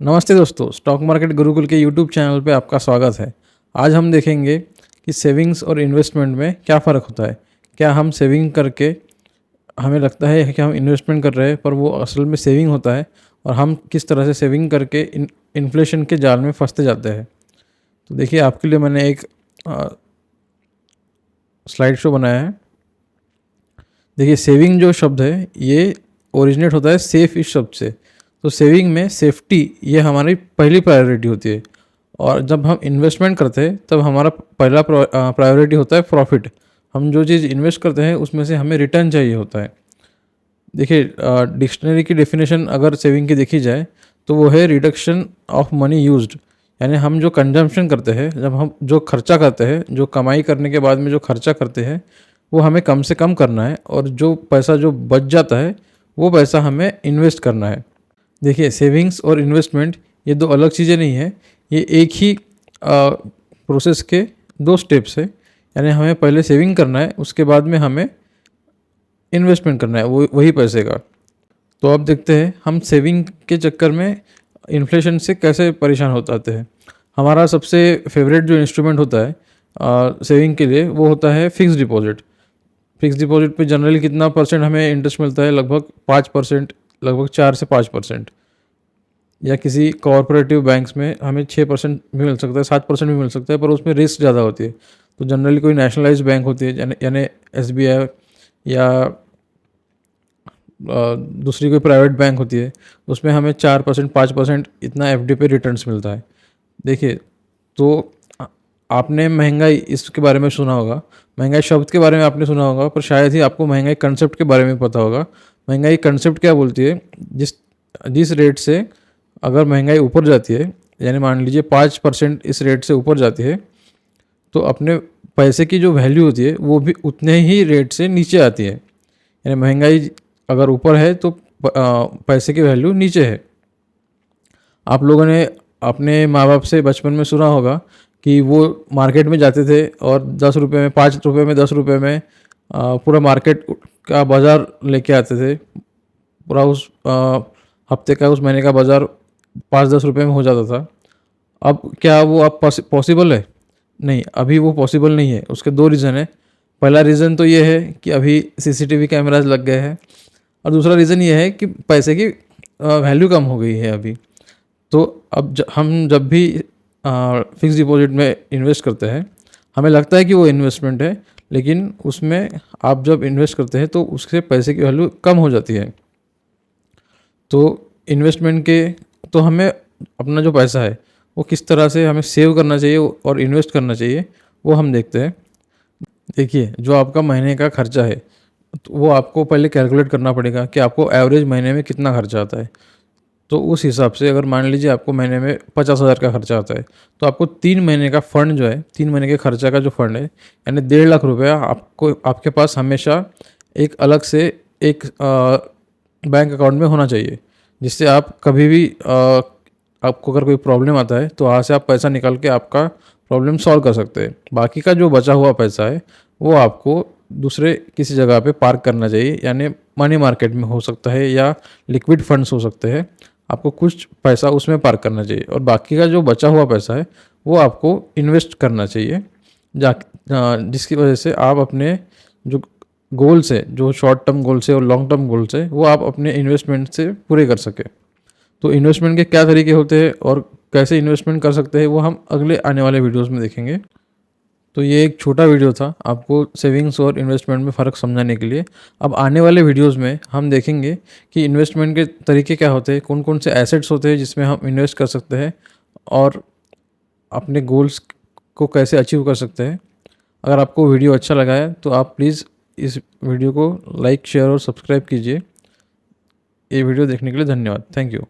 नमस्ते दोस्तों, stock market Gurukul के यूट्यूब चैनल पे आपका स्वागत है। आज हम देखेंगे कि सेविंग्स और इन्वेस्टमेंट में क्या फ़र्क होता है। क्या हम सेविंग करके हमें लगता है कि हम इन्वेस्टमेंट कर रहे हैं, पर वो असल में सेविंग होता है, और हम किस तरह से सेविंग करके इन्फ्लेशन के जाल में फंसते जाते हैं। तो देखिए, आपके लिए मैंने एक स्लाइड शो बनाया है। देखिए, सेविंग जो शब्द है ये ओरिजिनेट होता है सेफ इस शब्द से। तो सेविंग में सेफ्टी ये हमारी पहली प्रायोरिटी होती है, और जब हम इन्वेस्टमेंट करते हैं तब हमारा पहला प्रायोरिटी होता है प्रॉफिट। हम जो चीज़ इन्वेस्ट करते हैं उसमें से हमें रिटर्न चाहिए होता है। देखिए, डिक्शनरी की डेफिनेशन अगर सेविंग की देखी जाए तो वो है रिडक्शन ऑफ मनी यूज्ड। यानी हम जो कंजम्पशन करते हैं, जब हम जो खर्चा करते हैं, जो कमाई करने के बाद में जो खर्चा करते हैं, वो हमें कम से कम करना है, और जो पैसा जो बच जाता है वो पैसा हमें इन्वेस्ट करना है। देखिए, सेविंग्स और इन्वेस्टमेंट ये दो अलग चीज़ें नहीं है, ये एक ही प्रोसेस के दो स्टेप्स है। यानी हमें पहले सेविंग करना है, उसके बाद में हमें इन्वेस्टमेंट करना है वो वही पैसे का। तो अब देखते हैं हम सेविंग के चक्कर में इन्फ्लेशन से कैसे परेशान हो जाते हैं। हमारा सबसे फेवरेट जो इंस्ट्रूमेंट होता है सेविंग के लिए, वो होता है फिक्स डिपॉजिट। फिक्स डिपॉजिट पे जनरली कितना परसेंट हमें इंटरेस्ट मिलता है? लगभग 5%, लगभग 4 से 5%। या किसी कोऑपरेटिव बैंक्स में हमें 6% भी मिल सकता है, 7% भी मिल सकता है, पर उसमें रिस्क ज़्यादा होती है। तो जनरली कोई नेशनलाइज्ड बैंक होती है, यानी SBI, या दूसरी कोई प्राइवेट बैंक होती है, उसमें हमें 4%, 5% इतना FD पे रिटर्न्स मिलता है। देखिए, तो आपने महंगाई इसके बारे में सुना होगा, महंगाई शब्द के बारे में आपने सुना होगा, पर शायद ही आपको महंगाई कंसेप्ट के बारे में पता होगा। महंगाई कंसेप्ट क्या बोलती है? जिस जिस रेट से अगर महंगाई ऊपर जाती है, यानी मान लीजिए 5% इस रेट से ऊपर जाती है, तो अपने पैसे की जो वैल्यू होती है वो भी उतने ही रेट से नीचे आती है। यानी महंगाई अगर ऊपर है तो पैसे की वैल्यू नीचे है। आप लोगों ने अपने माँ बाप से बचपन में सुना होगा कि वो मार्केट में जाते थे और 10 रुपये में, 5 रुपये में, 10 रुपये में पूरा मार्केट का बाज़ार लेके आते थे। पूरा उस हफ्ते का, उस महीने का बाज़ार 5-10 रुपये में हो जाता था। अब क्या वो अब पॉसिबल है? नहीं, अभी वो पॉसिबल नहीं है। उसके दो रीज़न है। पहला रीज़न तो ये है कि अभी CCTV कैमराज लग गए हैं, और दूसरा रीज़न ये है कि पैसे की वैल्यू कम हो गई है अभी। तो अब हम जब भी फिक्स डिपॉजिट में इन्वेस्ट करते हैं, हमें लगता है कि वो इन्वेस्टमेंट है, लेकिन उसमें आप जब इन्वेस्ट करते हैं तो उससे पैसे की वैल्यू कम हो जाती है। तो इन्वेस्टमेंट के तो हमें अपना जो पैसा है वो किस तरह से हमें सेव करना चाहिए और इन्वेस्ट करना चाहिए, वो हम देखते हैं। देखिए, जो आपका महीने का खर्चा है, तो वो आपको पहले कैलकुलेट करना पड़ेगा कि आपको एवरेज महीने में कितना खर्चा आता है। तो उस हिसाब से अगर मान लीजिए आपको महीने में 50,000 का खर्चा आता है, तो आपको 3 महीने का फ़ंड जो है, 3 महीने के खर्चा का जो फ़ंड है, यानी 1.5 लाख रुपया आपको आपके पास हमेशा एक अलग से एक बैंक अकाउंट में होना चाहिए, जिससे आप कभी भी आपको अगर कोई प्रॉब्लम आता है तो वहाँ से आप पैसा निकाल के आपका प्रॉब्लम सॉल्व कर सकते हैं। बाकी का जो बचा हुआ पैसा है वो आपको दूसरे किसी जगह पे पार्क करना चाहिए, यानी मनी मार्केट में हो सकता है, या लिक्विड फंड्स हो सकते हैं। आपको कुछ पैसा उसमें पार्क करना चाहिए, और बाकी का जो बचा हुआ पैसा है वो आपको इन्वेस्ट करना चाहिए, जिसकी वजह से आप अपने जो गोल्स है, जो शॉर्ट टर्म गोल्स है और लॉन्ग टर्म गोल्स है, वो आप अपने इन्वेस्टमेंट से पूरे कर सकें। तो इन्वेस्टमेंट के क्या तरीके होते हैं और कैसे इन्वेस्टमेंट कर सकते हैं, वो हम अगले आने वाले वीडियोस में देखेंगे। तो ये एक छोटा वीडियो था आपको सेविंग्स और इन्वेस्टमेंट में फ़र्क समझाने के लिए। अब आने वाले वीडियोस में हम देखेंगे कि इन्वेस्टमेंट के तरीके क्या होते हैं, कौन कौन से एसेट्स होते हैं जिसमें हम इन्वेस्ट कर सकते हैं, और अपने गोल्स को कैसे अचीव कर सकते हैं। अगर आपको वीडियो अच्छा लगा है तो आप प्लीज़ इस वीडियो को लाइक, शेयर और सब्सक्राइब कीजिए। ये वीडियो देखने के लिए धन्यवाद। Thank you.